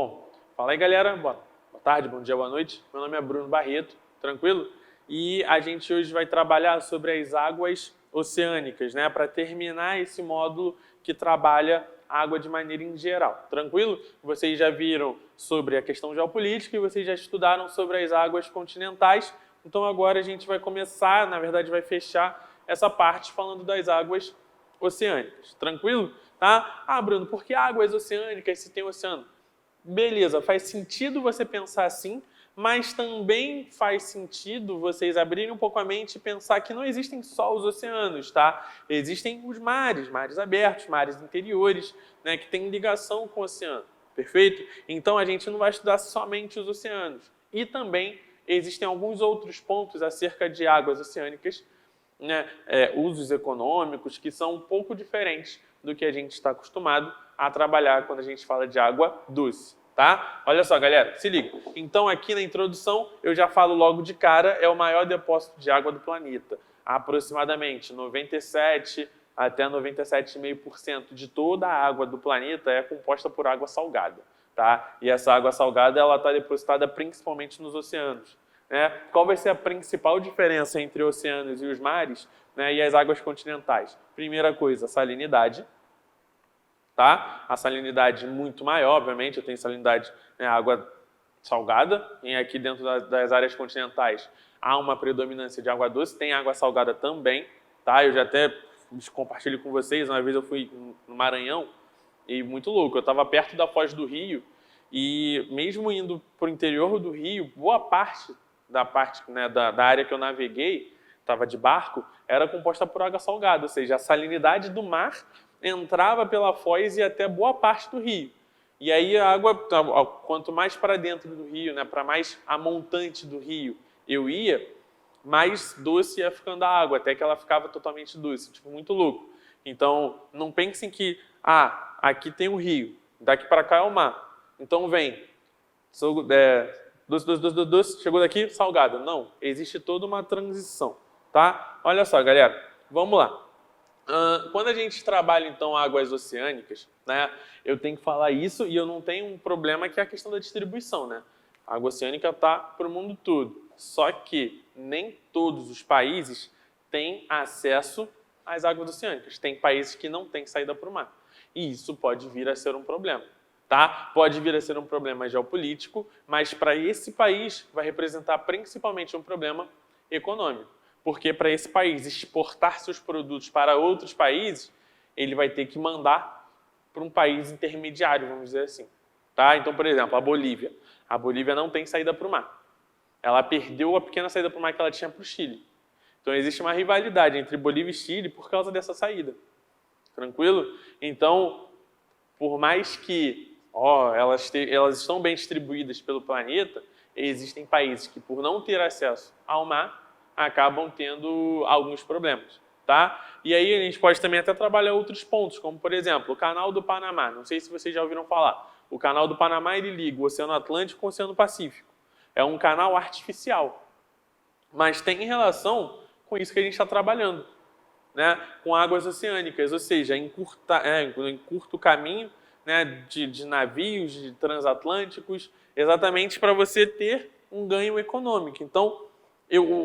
Bom, fala aí galera, boa tarde, bom dia, boa noite. Meu nome é Bruno Barreto, tranquilo? E a gente hoje vai trabalhar sobre as águas oceânicas, né? Para terminar esse módulo que trabalha água de maneira em geral, tranquilo? Vocês já viram sobre a questão geopolítica e vocês já estudaram sobre as águas continentais. Então agora a gente vai começar, na verdade vai fechar essa parte falando das águas oceânicas, tranquilo? Tá? Ah, Bruno, por que águas oceânicas se tem oceano? Beleza, faz sentido você pensar assim, mas também faz sentido vocês abrirem um pouco a mente e pensar que não existem só os oceanos, tá? Existem os mares, mares abertos, mares interiores, né, que têm ligação com o oceano, perfeito? Então a gente não vai estudar somente os oceanos. E também existem alguns outros pontos acerca de águas oceânicas, né, usos econômicos, que são um pouco diferentes do que a gente está acostumado a trabalhar quando a gente fala de água doce, tá? Olha só, galera, se liga. Então, aqui na introdução, eu já falo logo de cara, é o maior depósito de água do planeta. Aproximadamente 97 até 97,5% de toda a água do planeta é composta por água salgada, tá? E essa água salgada, ela está depositada principalmente nos oceanos. Qual vai ser a principal diferença entre oceanos e os mares, né, e as águas continentais? Primeira coisa, salinidade. Tá? A salinidade muito maior, obviamente, eu tenho salinidade, né, água salgada, e aqui dentro das áreas continentais há uma predominância de água doce, tem água salgada também, tá? Eu já até compartilho com vocês, uma vez eu fui no Maranhão, e muito louco, eu estava perto da Foz do Rio, e mesmo indo para o interior do Rio, boa parte né, da área que eu naveguei, estava de barco, era composta por água salgada, ou seja, a salinidade do mar entrava pela foz e até boa parte do rio. E aí a água, quanto mais para dentro do rio, né, para mais a montante do rio eu ia, mais doce ia ficando a água, até que ela ficava totalmente doce, tipo, muito louco. Então, não pensem que, aqui tem o rio, daqui para cá é o mar. Então vem, doce, chegou daqui, salgado. Não, existe toda uma transição, tá? Olha só, galera, vamos lá. Quando a gente trabalha, então, águas oceânicas, né, eu tenho que falar isso e eu não tenho um problema que é a questão da distribuição, né? A água oceânica está para o mundo todo. Só que nem todos os países têm acesso às águas oceânicas. Tem países que não têm saída para o mar. E isso pode vir a ser um problema, tá? Pode vir a ser um problema geopolítico, mas para esse país vai representar principalmente um problema econômico. Porque para esse país exportar seus produtos para outros países, ele vai ter que mandar para um país intermediário, vamos dizer assim. Tá? Então, por exemplo, a Bolívia. A Bolívia não tem saída para o mar. Ela perdeu a pequena saída para o mar que ela tinha para o Chile. Então, existe uma rivalidade entre Bolívia e Chile por causa dessa saída. Tranquilo? Então, por mais que elas estão bem distribuídas pelo planeta, existem países que, por não ter acesso ao mar, acabam tendo alguns problemas, tá? E aí a gente pode também até trabalhar outros pontos, como por exemplo, o Canal do Panamá. Não sei se vocês já ouviram falar. O Canal do Panamá, ele liga o Oceano Atlântico com o Oceano Pacífico. É um canal artificial, mas tem relação com isso que a gente está trabalhando, né? Com águas oceânicas, ou seja, encurta o caminho, né, de navios, de transatlânticos, exatamente para você ter um ganho econômico. Então,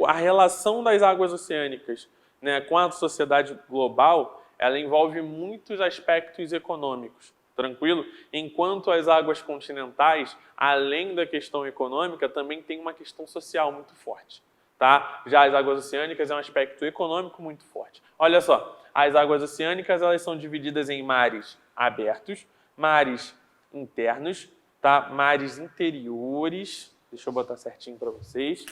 a relação das águas oceânicas, né, com a sociedade global, ela envolve muitos aspectos econômicos, tranquilo? Enquanto as águas continentais, além da questão econômica, também tem uma questão social muito forte, tá? Já as águas oceânicas é um aspecto econômico muito forte. Olha só, as águas oceânicas, elas são divididas em mares abertos, mares internos, tá? Mares interiores, deixa eu botar certinho para vocês.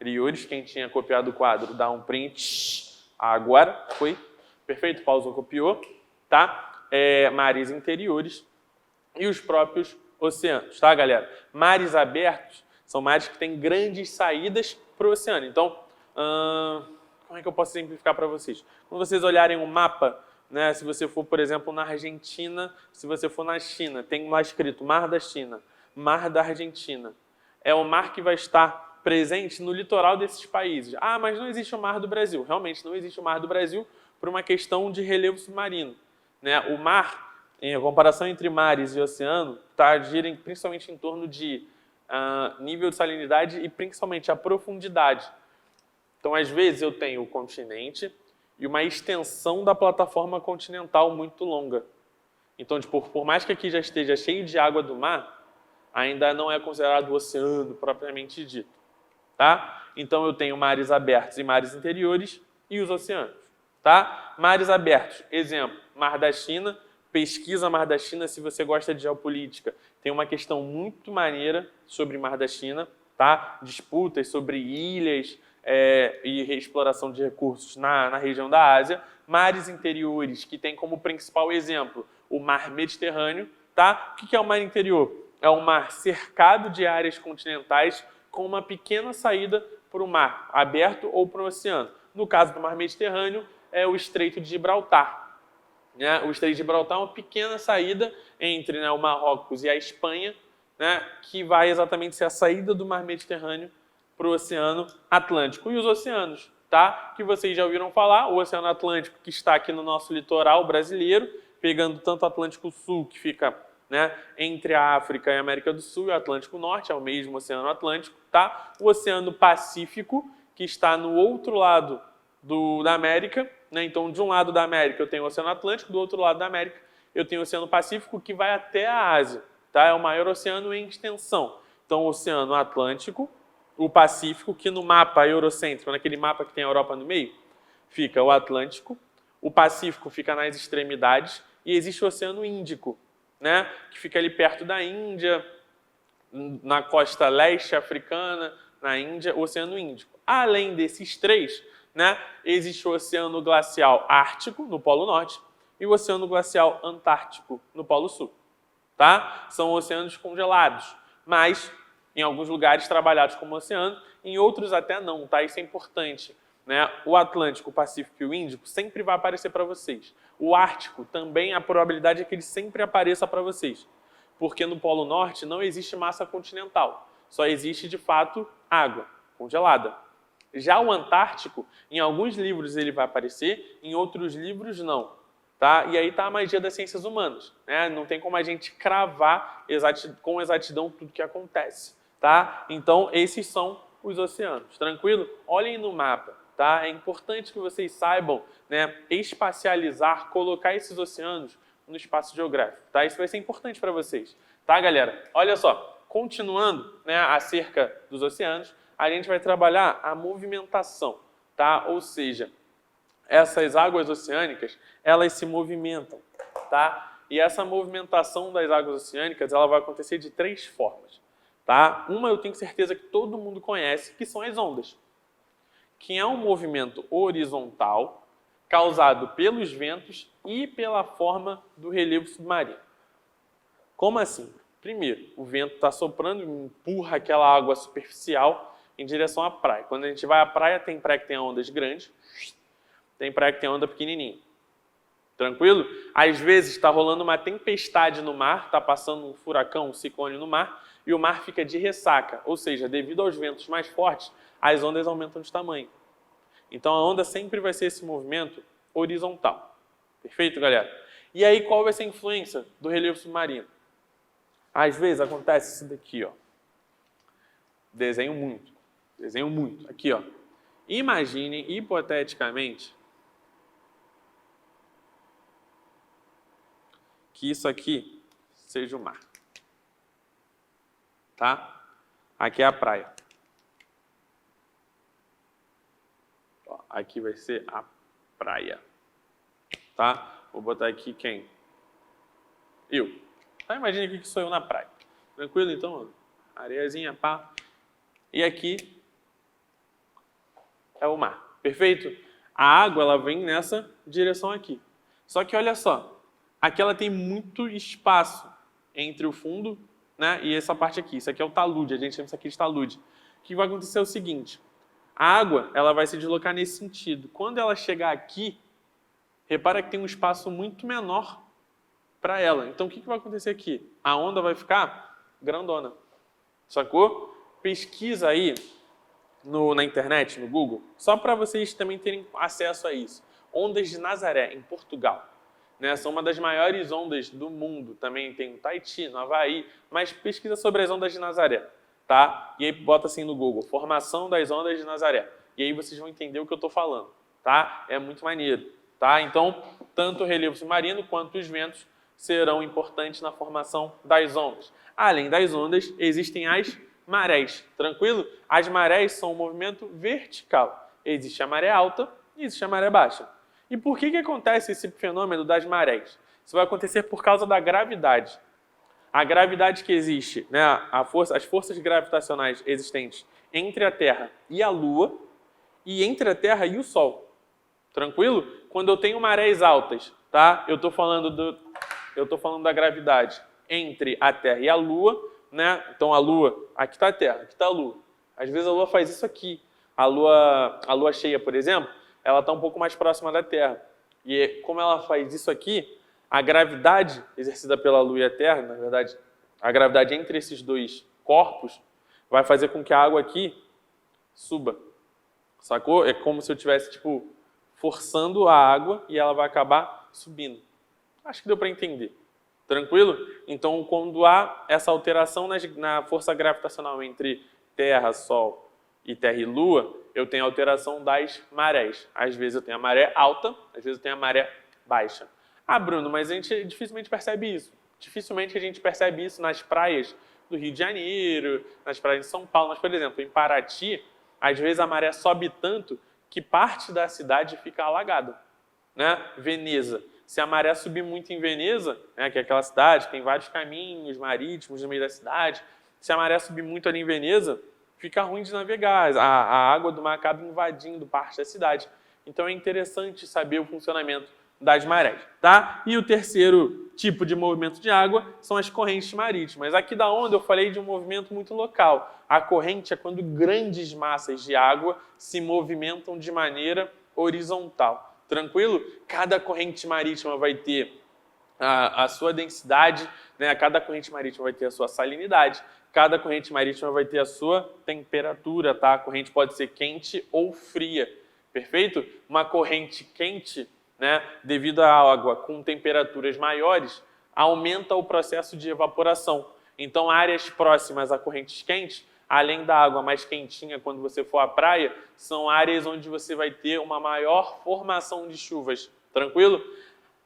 Interiores, quem tinha copiado o quadro, dá um print agora, foi? Perfeito, pausou, copiou, tá? Mares interiores e os próprios oceanos, tá, galera? Mares abertos são mares que têm grandes saídas para o oceano. Então, como é que eu posso simplificar para vocês? Quando vocês olharem um mapa, né, se você for, por exemplo, na Argentina, se você for na China, tem lá escrito Mar da China, Mar da Argentina. É o mar que vai estar presente no litoral desses países. Mas não existe o Mar do Brasil. Realmente não existe o Mar do Brasil, por uma questão de relevo submarino, né? O mar, em comparação entre mares e oceano, gira principalmente em torno de nível de salinidade e principalmente a profundidade. Então, às vezes, eu tenho o continente e uma extensão da plataforma continental muito longa. Então, tipo, por mais que aqui já esteja cheio de água do mar, ainda não é considerado oceano propriamente dito. Tá? Então, eu tenho mares abertos e mares interiores e os oceanos. Tá? Mares abertos, exemplo, Mar da China. Pesquisa Mar da China se você gosta de geopolítica. Tem uma questão muito maneira sobre Mar da China, tá? Disputas sobre ilhas e exploração de recursos na região da Ásia. Mares interiores, que tem como principal exemplo o Mar Mediterrâneo. Tá? O que é o mar interior? É um mar cercado de áreas continentais com uma pequena saída para o mar aberto ou para o oceano. No caso do Mar Mediterrâneo, é o Estreito de Gibraltar. O Estreito de Gibraltar é uma pequena saída entre o Marrocos e a Espanha, que vai exatamente ser a saída do Mar Mediterrâneo para o Oceano Atlântico. E os oceanos, tá? Que vocês já ouviram falar, o Oceano Atlântico que está aqui no nosso litoral brasileiro, pegando tanto o Atlântico Sul, que fica entre a África e a América do Sul, e o Atlântico Norte, é o mesmo Oceano Atlântico, tá? O Oceano Pacífico, que está no outro lado da América, Então, de um lado da América eu tenho o Oceano Atlântico, do outro lado da América eu tenho o Oceano Pacífico, que vai até a Ásia, tá? É o maior oceano em extensão. Então, o Oceano Atlântico, o Pacífico, que no mapa eurocêntrico, naquele mapa que tem a Europa no meio, fica o Atlântico, o Pacífico fica nas extremidades e existe o Oceano Índico, que fica ali perto da Índia, na costa leste africana, na Índia, o Oceano Índico. Além desses três, existe o Oceano Glacial Ártico, no Polo Norte, e o Oceano Glacial Antártico, no Polo Sul. Tá? São oceanos congelados, mas em alguns lugares trabalhados como oceano, em outros até não, tá? Isso é importante. O Atlântico, o Pacífico e o Índico sempre vai aparecer para vocês. O Ártico também, a probabilidade é que ele sempre apareça para vocês, porque no Polo Norte não existe massa continental, só existe de fato água congelada. Já o Antártico, em alguns livros ele vai aparecer, em outros livros não. Tá? E aí está a magia das ciências humanas. Não tem como a gente cravar com exatidão tudo que acontece. Tá? Então, esses são os oceanos. Tranquilo? Olhem no mapa. Tá? É importante que vocês saibam espacializar, colocar esses oceanos no espaço geográfico. Tá? Isso vai ser importante para vocês. Tá, galera? Olha só, continuando acerca dos oceanos, a gente vai trabalhar a movimentação, tá? Ou seja, essas águas oceânicas, elas se movimentam, tá? E essa movimentação das águas oceânicas, ela vai acontecer de três formas, tá? Uma eu tenho certeza que todo mundo conhece, que são as ondas, que é um movimento horizontal causado pelos ventos e pela forma do relevo submarino. Como assim? Primeiro, o vento está soprando, empurra aquela água superficial em direção à praia. Quando a gente vai à praia, tem praia que tem ondas grandes, tem praia que tem onda pequenininha. Tranquilo? Às vezes está rolando uma tempestade no mar, está passando um furacão, um ciclone no mar, e o mar fica de ressaca. Ou seja, devido aos ventos mais fortes, as ondas aumentam de tamanho. Então a onda sempre vai ser esse movimento horizontal. Perfeito, galera? E aí qual vai ser a influência do relevo submarino? Às vezes acontece isso daqui, ó. Desenho muito. Aqui, ó. Imaginem, hipoteticamente, que isso aqui seja o mar. Tá? Aqui é a praia. Ó, aqui vai ser a praia. Tá? Vou botar aqui quem? Eu. Tá? Imagina aqui que sou eu na praia. Tranquilo, então? Areiazinha, pá. E aqui é o mar. Perfeito? A água, ela vem nessa direção aqui. Só que olha só, aqui ela tem muito espaço entre o fundo, e essa parte aqui. Isso aqui é o talude, a gente chama isso aqui de talude. O que vai acontecer é o seguinte, a água, ela vai se deslocar nesse sentido. Quando ela chegar aqui, repara que tem um espaço muito menor para ela. Então o que vai acontecer aqui? A onda vai ficar grandona. Sacou? Pesquisa aí na internet, no Google, só para vocês também terem acesso a isso. ondas de Nazaré, em Portugal. Né? São uma das maiores ondas do mundo. Também tem no Tahiti, no Havaí, mas pesquisa sobre as ondas de Nazaré. Tá? E aí bota assim no Google, formação das ondas de Nazaré. E aí vocês vão entender o que eu estou falando. Tá? É muito maneiro. Tá? Então, tanto o relevo submarino quanto os ventos serão importantes na formação das ondas. Além das ondas, existem as marés. Tranquilo? As marés são um movimento vertical. Existe a maré alta e existe a maré baixa. E por que acontece esse fenômeno das marés? Isso vai acontecer por causa da gravidade. A gravidade que existe, né, as forças gravitacionais existentes entre a Terra e a Lua e entre a Terra e o Sol. Tranquilo? Quando eu tenho marés altas, tá? Eu estou falando da gravidade entre a Terra e a Lua, né? Então a Lua, aqui está a Terra, aqui está a Lua. Às vezes a Lua faz isso aqui. A lua cheia, por exemplo, ela está um pouco mais próxima da Terra. E como ela faz isso aqui, a gravidade exercida pela Lua e a Terra, na verdade, a gravidade entre esses dois corpos, vai fazer com que a água aqui suba. Sacou? É como se eu estivesse, tipo, forçando a água e ela vai acabar subindo. Acho que deu para entender. Tranquilo? Então, quando há essa alteração na força gravitacional entre Terra, Sol e Terra e Lua, eu tenho a alteração das marés. Às vezes eu tenho a maré alta, às vezes eu tenho a maré baixa. Ah, Bruno, mas a gente dificilmente percebe isso. Dificilmente a gente percebe isso nas praias do Rio de Janeiro, nas praias de São Paulo. Mas, por exemplo, em Paraty, às vezes a maré sobe tanto que parte da cidade fica alagada. Né? Veneza. Se a maré subir muito em Veneza, né, que é aquela cidade que tem vários caminhos marítimos no meio da cidade, se a maré subir muito ali em Veneza, fica ruim de navegar. A água do mar acaba invadindo parte da cidade. Então é interessante saber o funcionamento das marés, tá? E o terceiro tipo de movimento de água são as correntes marítimas. Aqui da onda eu falei de um movimento muito local. A corrente é quando grandes massas de água se movimentam de maneira horizontal. Tranquilo? Cada corrente marítima vai ter a sua densidade, né? Cada corrente marítima vai ter a sua salinidade, cada corrente marítima vai ter a sua temperatura, tá? A corrente pode ser quente ou fria, perfeito? Uma corrente quente, né, devido à água com temperaturas maiores, aumenta o processo de evaporação. Então, áreas próximas a correntes quentes, além da água mais quentinha quando você for à praia, são áreas onde você vai ter uma maior formação de chuvas. Tranquilo?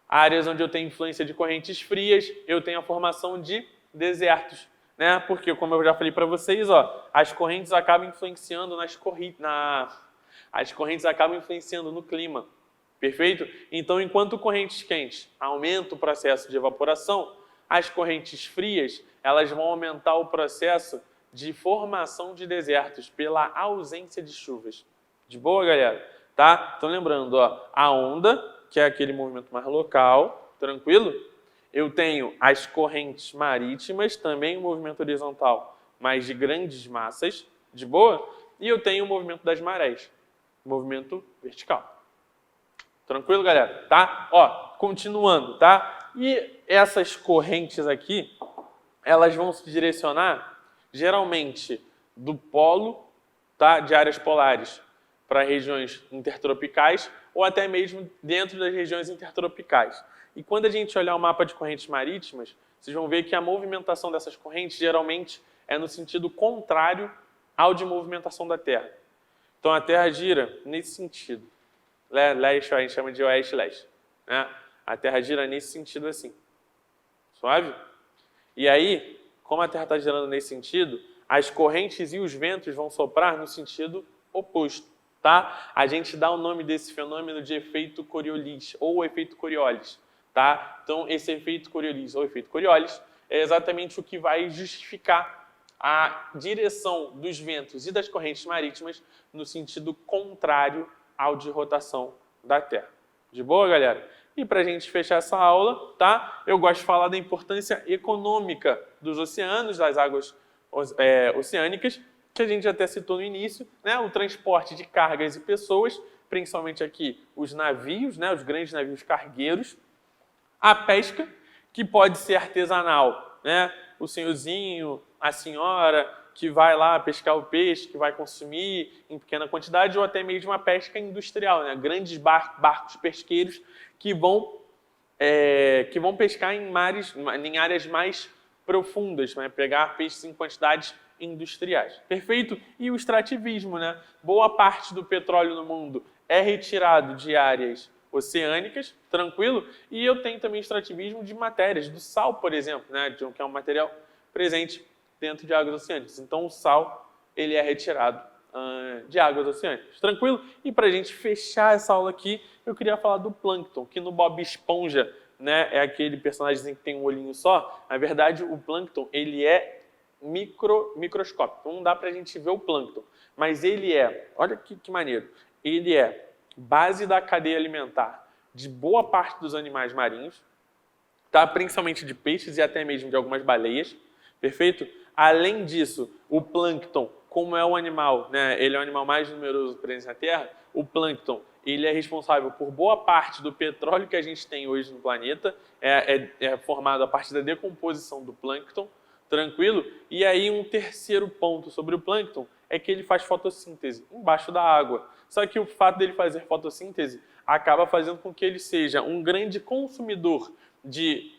Áreas onde eu tenho influência de correntes frias, eu tenho a formação de desertos. Né? Porque, como eu já falei para vocês, ó, as correntes acabam influenciando as correntes acabam influenciando no clima. Perfeito? Então, enquanto correntes quentes aumentam o processo de evaporação, as correntes frias elas vão aumentar o processo de formação de desertos pela ausência de chuvas. De boa, galera? Tá? Então, lembrando, ó, a onda, que é aquele movimento mais local, tranquilo? Eu tenho as correntes marítimas, também um movimento horizontal, mas de grandes massas, de boa? E eu tenho o movimento das marés, movimento vertical. Tranquilo, galera? Tá? Ó, continuando, tá? E essas correntes aqui, elas vão se direcionar, geralmente, do polo, tá? De áreas polares para regiões intertropicais ou até mesmo dentro das regiões intertropicais. E quando a gente olhar o mapa de correntes marítimas, vocês vão ver que a movimentação dessas correntes geralmente é no sentido contrário ao de movimentação da Terra. Então a Terra gira nesse sentido. Leste, a gente chama de oeste-leste. Né? A Terra gira nesse sentido assim. Suave? E aí, como a Terra está girando nesse sentido, as correntes e os ventos vão soprar no sentido oposto. Tá? A gente dá o nome desse fenômeno de efeito Coriolis ou efeito Coriolis. Tá? Então, esse efeito Coriolis ou efeito Coriolis é exatamente o que vai justificar a direção dos ventos e das correntes marítimas no sentido contrário ao de rotação da Terra. De boa, galera? E para a gente fechar essa aula, tá? Eu gosto de falar da importância econômica dos oceanos, das águas oceânicas, que a gente até citou no início, né? O transporte de cargas e pessoas, principalmente aqui os navios, né? Os grandes navios cargueiros, a pesca, que pode ser artesanal, né? O senhorzinho, a senhora, que vai lá pescar o peixe, que vai consumir em pequena quantidade, ou até mesmo a pesca industrial, né? Grandes barcos pesqueiros que vão pescar em áreas mais profundas, né? Pegar peixes em quantidades industriais. Perfeito? E o extrativismo, né? Boa parte do petróleo no mundo é retirado de áreas oceânicas, tranquilo? E eu tenho também extrativismo de matérias, do sal, por exemplo, né? Que é um material presente dentro de águas oceânicas. Então, o sal ele é retirado de águas oceânicas. Tranquilo? E para a gente fechar essa aula aqui, eu queria falar do plâncton, que no Bob Esponja, né, é aquele personagem que tem um olhinho só. Na verdade, o plâncton ele é microscópico. Não dá para a gente ver o plâncton. Mas ele olha que maneiro, ele é base da cadeia alimentar de boa parte dos animais marinhos, tá? Principalmente de peixes e até mesmo de algumas baleias, perfeito? Além disso, o plâncton, como é um animal, né, ele é o animal mais numeroso presente na Terra, o plâncton ele é responsável por boa parte do petróleo que a gente tem hoje no planeta, é formado a partir da decomposição do plâncton, tranquilo? E aí um terceiro ponto sobre o plâncton é que ele faz fotossíntese embaixo da água. Só que o fato dele fazer fotossíntese acaba fazendo com que ele seja um grande consumidor de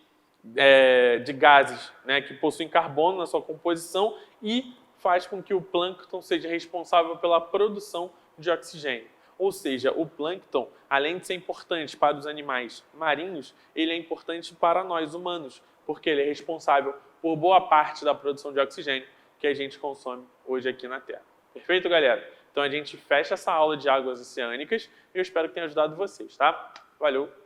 gases, né, que possuem carbono na sua composição e faz com que o plâncton seja responsável pela produção de oxigênio. Ou seja, o plâncton, além de ser importante para os animais marinhos, ele é importante para nós humanos, porque ele é responsável por boa parte da produção de oxigênio que a gente consome hoje aqui na Terra. Perfeito, galera? Então a gente fecha essa aula de águas oceânicas e eu espero que tenha ajudado vocês, tá? Valeu!